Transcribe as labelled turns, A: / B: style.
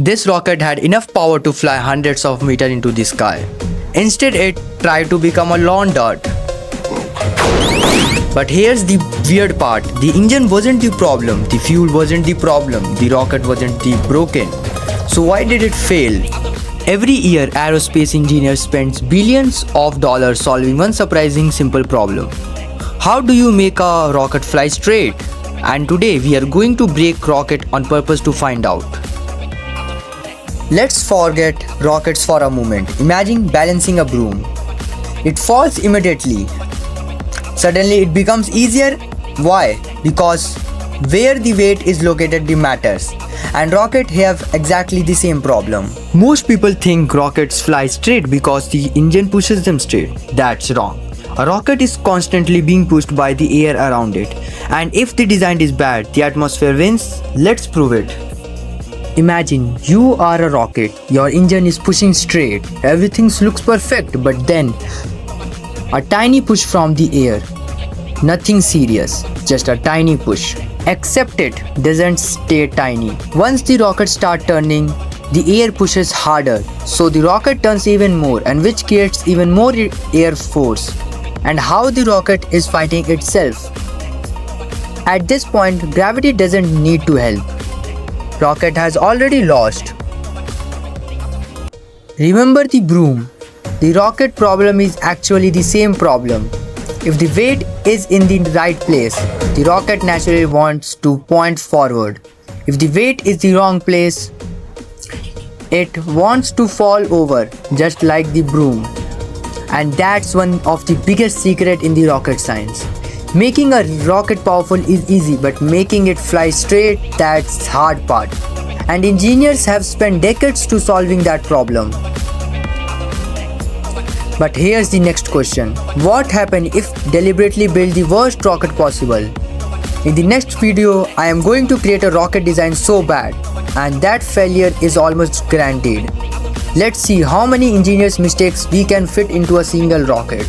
A: This rocket had enough power to fly hundreds of meters into the sky. Instead, it tried to become a lawn dart. But here's the weird part. The engine wasn't the problem, the fuel wasn't the problem, the rocket wasn't the broken. So why did it fail? Every year, aerospace engineers spend billions of dollars solving one surprising simple problem. How do you make a rocket fly straight? And today we are going to break rocket on purpose to find out. Let's forget rockets for a moment. Imagine balancing a broom. It falls immediately. Suddenly it becomes easier. Why? Because where the weight is located matters. And rockets have exactly the same problem. Most people think rockets fly straight because the engine pushes them straight. That's wrong. A rocket is constantly being pushed by the air around it. And if the design is bad, the atmosphere wins. Let's prove it. Imagine you are a rocket. Your engine is pushing straight. Everything looks perfect, but then a tiny push from the air. Nothing serious, just a tiny push. Except it doesn't stay tiny. Once the rocket starts turning, the air pushes harder. So the rocket turns even more, and which creates even more air force. And how the rocket is fighting itself. At this point, gravity doesn't need to help. Rocket has already lost. Remember the broom. The rocket problem is actually the same problem. If the weight is in the right place, the rocket naturally wants to point forward. If the weight is the wrong place, it wants to fall over, just like the broom. And that's one of the biggest secrets in the rocket science. Making a rocket powerful is easy, but making it fly straight, that's hard part. And engineers have spent decades to solving that problem. But here's the next question. What happens if deliberately build the worst rocket possible? In the next video, I am going to create a rocket design so bad, and that failure is almost guaranteed. Let's see how many engineers' mistakes we can fit into a single rocket.